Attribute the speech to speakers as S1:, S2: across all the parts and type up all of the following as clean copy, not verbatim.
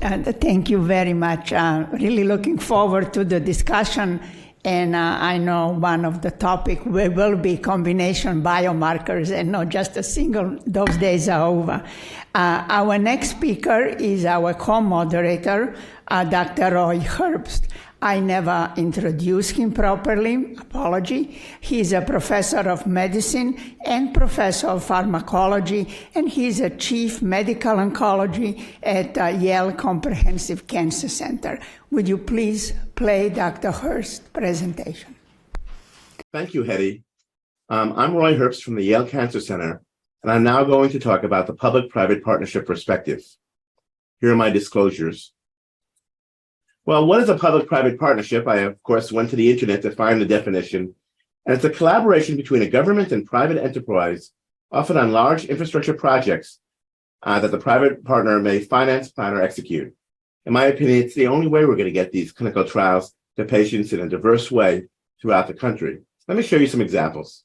S1: Thank you very much. Really looking forward to the discussion. And I know one of the topic will be combination biomarkers and not just a single, those days are over. Our next speaker is our co-moderator, Dr. Roy Herbst. I never introduced him properly, apology. He's a professor of medicine and professor of pharmacology, and he's a chief medical oncology at Yale Comprehensive Cancer Center. Would you please play Dr. Herbst's presentation?
S2: Thank you, Hetty. I'm Roy Herbst from the Yale Cancer Center, and I'm now going to talk about the public-private partnership perspective. Here are my disclosures. Well, what is a public-private partnership? I, of course, went to the internet to find the definition, and it's a collaboration between a government and private enterprise, often on large infrastructure projects that the private partner may finance, plan, or execute. In my opinion, it's the only way we're going to get these clinical trials to patients in a diverse way throughout the country. Let me show you some examples.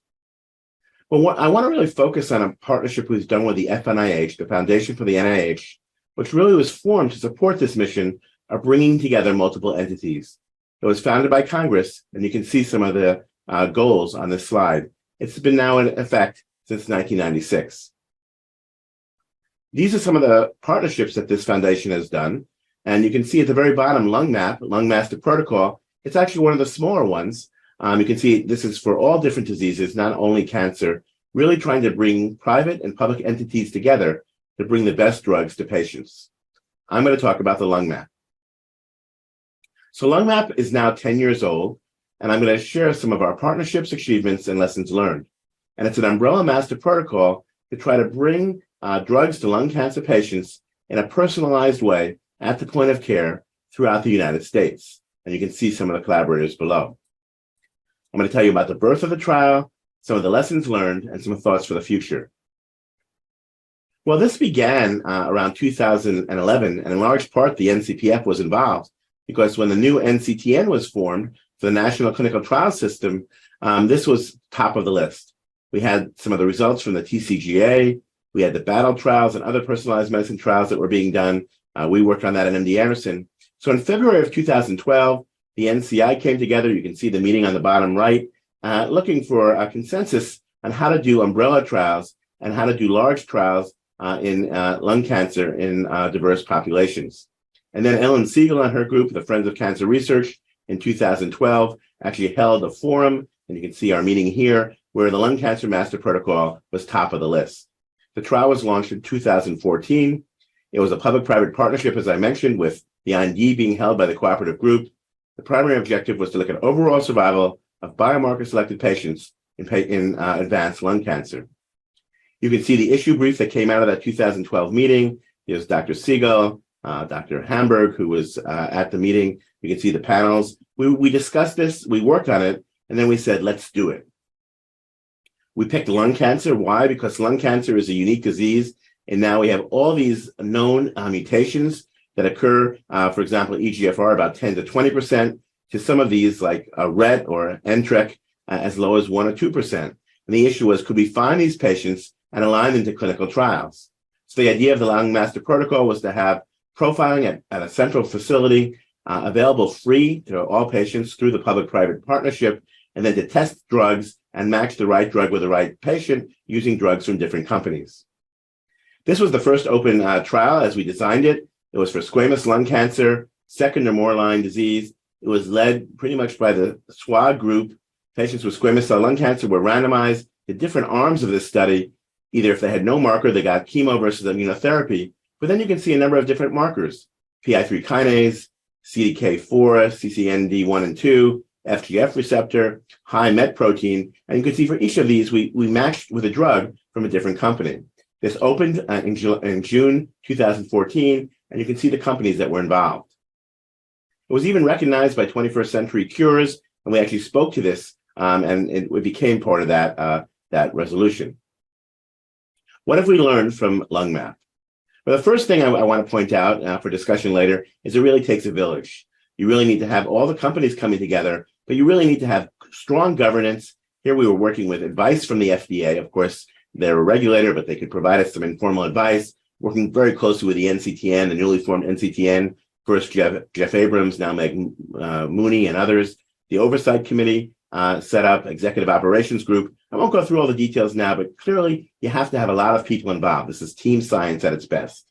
S2: Well, I want to really focus on a partnership we've done with the FNIH, the Foundation for the NIH, which really was formed to support this mission of bringing together multiple entities. It was founded by Congress, and you can see some of the goals on this slide. It's been now in effect since 1996. These are some of the partnerships that this foundation has done, and you can see at the very bottom, Lung Master Protocol. It's actually one of the smaller ones. You can see this is for all different diseases, not only cancer, really trying to bring private and public entities together to bring the best drugs to patients. I'm going to talk about the Lung Map. So Lung Map is now 10 years old, and I'm going to share some of our partnerships, achievements, and lessons learned. And it's an umbrella master protocol to try to bring drugs to lung cancer patients in a personalized way at the point of care throughout the United States. And you can see some of the collaborators below. I'm going to tell you about the birth of the trial, some of the lessons learned, and some thoughts for the future. Well, this began around 2011, and in large part, the NCPF was involved, because when the new NCTN was formed for the National Clinical Trial System, this was top of the list. We had some of the results from the TCGA, we had the battle trials and other personalized medicine trials that were being done. We worked on that at MD Anderson. So in February of 2012, the NCI came together. You can see the meeting on the bottom right, looking for a consensus on how to do umbrella trials and how to do large trials in lung cancer in diverse populations. And then Ellen Siegel and her group, the Friends of Cancer Research, in 2012, actually held a forum, and you can see our meeting here, where the Lung Cancer Master Protocol was top of the list. The trial was launched in 2014. It was a public-private partnership, as I mentioned, with the IND being held by the cooperative group. The primary objective was to look at overall survival of biomarker-selected patients in advanced lung cancer. You can see the issue brief that came out of that 2012 meeting. There's Dr. Siegel, Dr. Hamburg, who was at the meeting. You can see the panels. We discussed this, we worked on it, and then we said, let's do it. We picked lung cancer. Why? Because lung cancer is a unique disease, and now we have all these known mutations that occur, for example, EGFR about 10 to 20%, to some of these like RET or NTRK as low as 1 or 2%. And the issue was, could we find these patients and align them to clinical trials? So the idea of the Lung Master Protocol was to have profiling at a central facility available free to all patients through the public-private partnership, and then to test drugs and match the right drug with the right patient using drugs from different companies. This was the first open trial as we designed it. It was for squamous lung cancer, second or more line disease. It was led pretty much by the SWOG group. Patients with squamous cell lung cancer were randomized to different arms of this study. Either if they had no marker, they got chemo versus immunotherapy. But then you can see a number of different markers: PI3 kinase, CDK4, CCND1 and 2, FGF receptor, high MET protein. And you can see for each of these, we matched with a drug from a different company. This opened in June 2014, and you can see the companies that were involved. It was even recognized by 21st Century Cures, and we actually spoke to this, and it became part of that resolution. What have we learned from LungMap? Well, the first thing I want to point out for discussion later is it really takes a village. You really need to have all the companies coming together, but you really need to have strong governance. Here we were working with advice from the FDA. Of course, they're a regulator, but they could provide us some informal advice. working very closely with the NCTN, the newly formed NCTN, first Jeff Abrams, now Meg Mooney and others. The Oversight Committee set up, Executive Operations Group. I won't go through all the details now, but clearly you have to have a lot of people involved. This is team science at its best.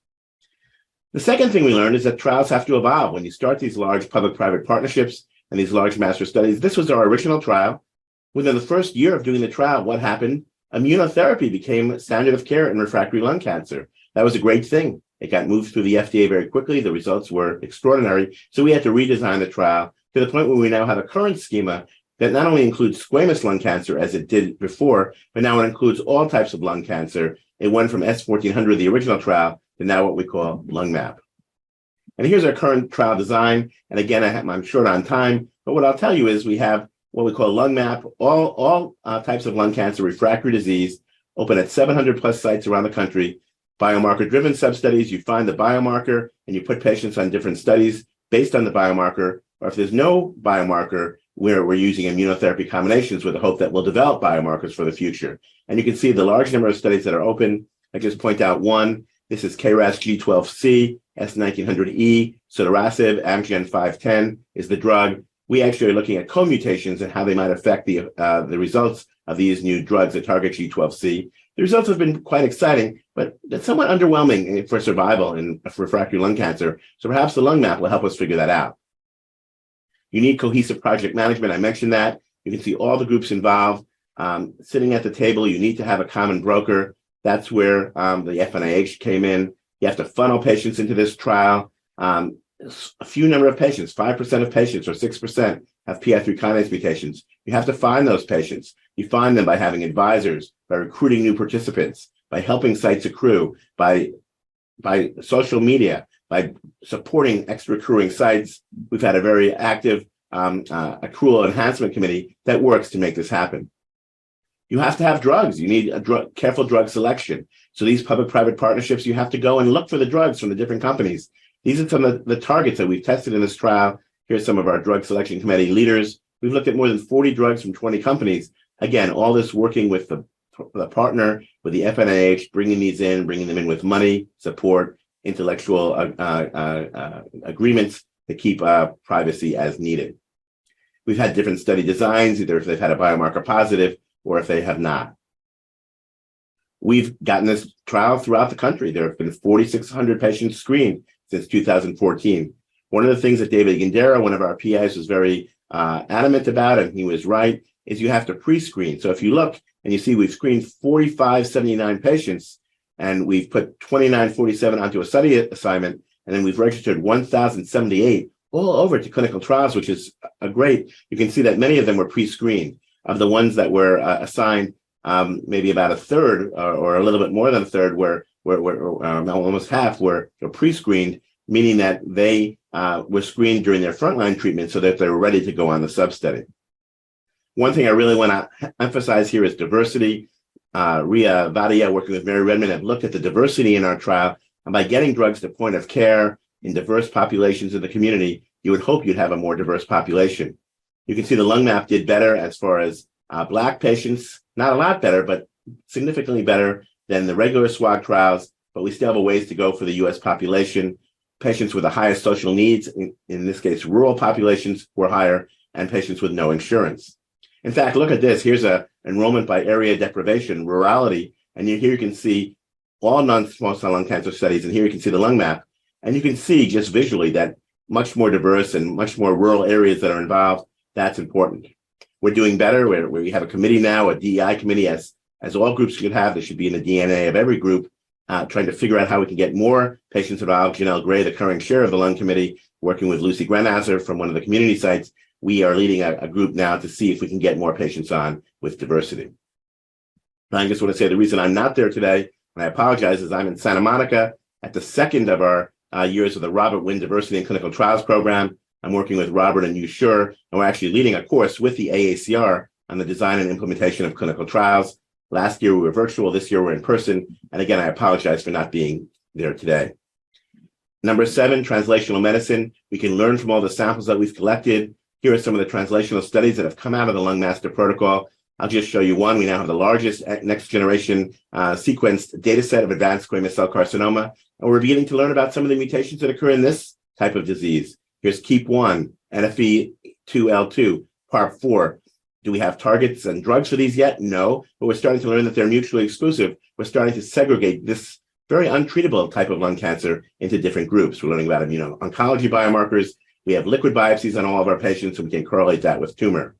S2: The second thing we learned is that trials have to evolve. When you start these large public-private partnerships and these large master studies, this was our original trial. Within the first year of doing the trial, what happened? Immunotherapy became standard of care in refractory lung cancer. That was a great thing. It got moved through the FDA very quickly. The results were extraordinary. So we had to redesign the trial to the point where we now have a current schema that not only includes squamous lung cancer as it did before, but now it includes all types of lung cancer. It went from S1400, the original trial, to now what we call LungMap. And here's our current trial design. And again, I'm short on time, but what I'll tell you is we have what we call LungMap, all types of lung cancer, refractory disease, open at 700 plus sites around the country. Biomarker-driven sub-studies, you find the biomarker and you put patients on different studies based on the biomarker, or if there's no biomarker, we're using immunotherapy combinations with the hope that we'll develop biomarkers for the future. And you can see the large number of studies that are open. I just point out one. This is KRAS G12C, S1900E, sotorasib, Amgen 510 is the drug. We actually are looking at co-mutations and how they might affect the results of these new drugs that target G12C. The results have been quite exciting, but that's somewhat underwhelming for survival in refractory lung cancer. So perhaps the LungMap will help us figure that out. You need cohesive project management. I mentioned that. You can see all the groups involved. Sitting at the table, you need to have a common broker. That's where the FNIH came in. You have to funnel patients into this trial. A few number of patients, 5% of patients or 6% have PI3 kinase mutations. You have to find those patients. You find them by having advisors, by recruiting new participants, by helping sites accrue, by social media, by supporting extra accruing sites. We've had a very active accrual enhancement committee that works to make this happen. You have to have drugs. You need careful drug selection. So these public-private partnerships, you have to go and look for the drugs from the different companies. These are some of the targets that we've tested in this trial. Here's some of our drug selection committee leaders. We've looked at more than 40 drugs from 20 companies. Again, all this working with the partner, with the FNIH, bringing them in with money, support, intellectual agreements to keep privacy as needed. We've had different study designs, either if they've had a biomarker positive or if they have not. We've gotten this trial throughout the country. There have been 4,600 patients screened since 2014. One of the things that David Gindera, one of our PIs, was very adamant about, and he was right, is you have to pre-screen. So if you look and you see we've screened 4,579 patients, and we've put 2,947 onto a study assignment, and then we've registered 1,078 all over to clinical trials, which is great. You can see that many of them were pre-screened. Of the ones that were assigned, maybe about a third or a little bit more than a third were almost half were pre-screened, meaning that they were screened during their frontline treatment so that they were ready to go on the sub-study. One thing I really want to emphasize here is diversity. Ria Vadia, working with Mary Redmond, have looked at the diversity in our trial, and by getting drugs to point of care in diverse populations in the community, you would hope you'd have a more diverse population. You can see the LungMap did better as far as Black patients, not a lot better, but significantly better than the regular SWOG trials, but we still have a ways to go for the US population. Patients with the highest social needs, in this case, rural populations, were higher, and patients with no insurance. In fact, look at this. Here's a enrollment by area deprivation, rurality, and here you can see all non-small cell lung cancer studies, and here you can see the LungMap, and you can see just visually that much more diverse and much more rural areas that are involved. That's important. We're doing better. We have a committee now, a DEI committee, as all groups should have. There should be in the DNA of every group, trying to figure out how we can get more patients involved. Janelle Gray, the current chair of the lung committee, working with Lucy Grenasser from one of the community sites. We are leading a group now to see if we can get more patients on with diversity. I just want to say the reason I'm not there today, and I apologize, is I'm in Santa Monica at the second of our years of the Robert Wynn Diversity in Clinical Trials program. I'm working with Robert and Usher, and we're actually leading a course with the AACR on the design and implementation of clinical trials. Last year we were virtual, this year we're in person. And again, I apologize for not being there today. Number 7, translational medicine. We can learn from all the samples that we've collected. Here are some of the translational studies that have come out of the Lung Master Protocol. I'll just show you one. We now have the largest next generation sequenced data set of advanced squamous cell carcinoma. And we're beginning to learn about some of the mutations that occur in this type of disease. Here's KEAP1, NFE2L2, PARP4. Do we have targets and drugs for these yet? No, but we're starting to learn that they're mutually exclusive. We're starting to segregate this very untreatable type of lung cancer into different groups. We're learning about immuno-oncology biomarkers. We have liquid biopsies on all of our patients, so we can correlate that with tumor.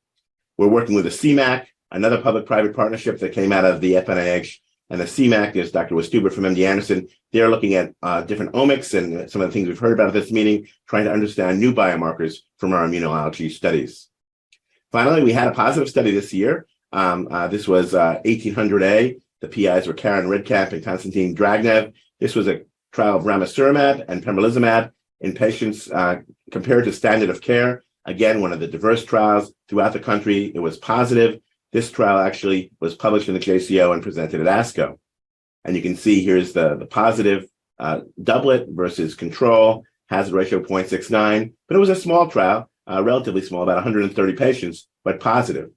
S2: We're working with the CMAC, another public-private partnership that came out of the FNIH, and the CMAC. There's Dr. Westuber from MD Anderson. They're looking at different omics and some of the things we've heard about at this meeting, trying to understand new biomarkers from our immunology studies. Finally, we had a positive study this year. This was 1800A. The PIs were Karen Redkamp and Konstantin Dragnev. This was a trial of ramucirumab and pembrolizumab in patients compared to standard of care. Again, one of the diverse trials throughout the country. It was positive. This trial actually was published in the JCO and presented at ASCO. And you can see here's the positive doublet versus control, hazard ratio 0.69. But it was a small trial, relatively small, about 130 patients, but positive.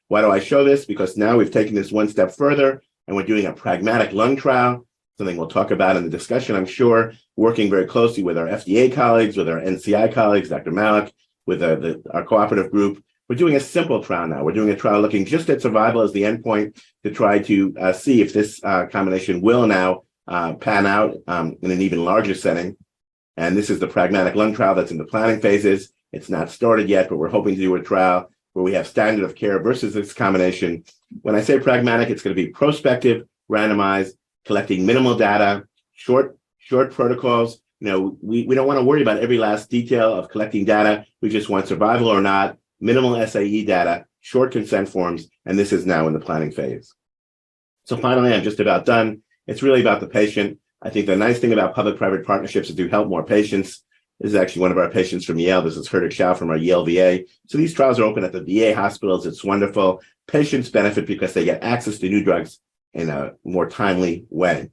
S2: Why do I show this? Because now we've taken this one step further, and we're doing a pragmatic lung trial, something we'll talk about in the discussion, I'm sure, working very closely with our FDA colleagues, with our NCI colleagues, Dr. Malik, with our cooperative group. We're doing a simple trial now. We're doing a trial looking just at survival as the endpoint to try to see if this combination will now pan out in an even larger setting. And this is the pragmatic lung trial that's in the planning phases. It's not started yet, but we're hoping to do a trial where we have standard of care versus this combination. When I say pragmatic, it's going to be prospective, randomized, collecting minimal data, short protocols. We don't want to worry about every last detail of collecting data. We just want survival or not, minimal SAE data, short consent forms, and this is now in the planning phase. So finally, I'm just about done. It's really about the patient. I think the nice thing about public-private partnerships is to help more patients. This is actually one of our patients from Yale. This is Herdick Shao from our Yale VA. So these trials are open at the VA hospitals. It's wonderful. Patients benefit because they get access to new drugs in a more timely way.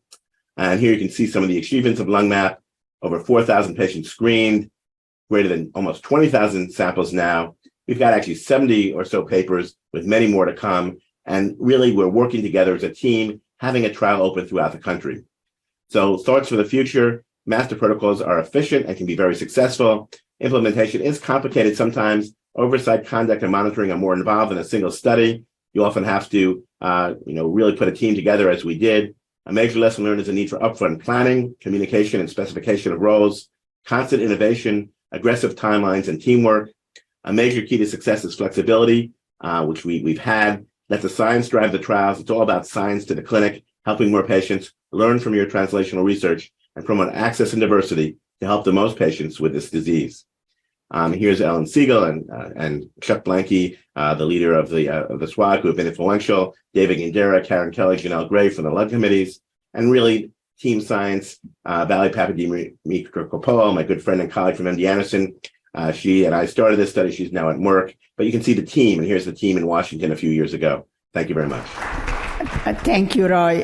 S2: And here you can see some of the achievements of LungMap. Over 4,000 patients screened, greater than almost 20,000 samples now. We've got actually 70 or so papers with many more to come. And really, we're working together as a team, having a trial open throughout the country. So thoughts for the future: master protocols are efficient and can be very successful. Implementation is complicated sometimes. Oversight, conduct, and monitoring are more involved in a single study. You often have to, really put a team together, as we did. A major lesson learned is the need for upfront planning, communication, and specification of roles, constant innovation, aggressive timelines, and teamwork. A major key to success is flexibility, which we've had. Let the science drive the trials. It's all about science to the clinic, helping more patients, learn from your translational research, and promote access and diversity to help the most patients with this disease. Here's Ellen Siegel and Chuck Blanke, the leader of the SWOG, who have been influential, David Gindera, Karen Kelly, Janelle Gray from the lung committees, and really team science, Vali Papadimitrikou, my good friend and colleague from MD Anderson. She and I started this study. She's now at Merck. But you can see the team, and here's the team in Washington a few years ago. Thank you very much.
S1: Thank you, Roy.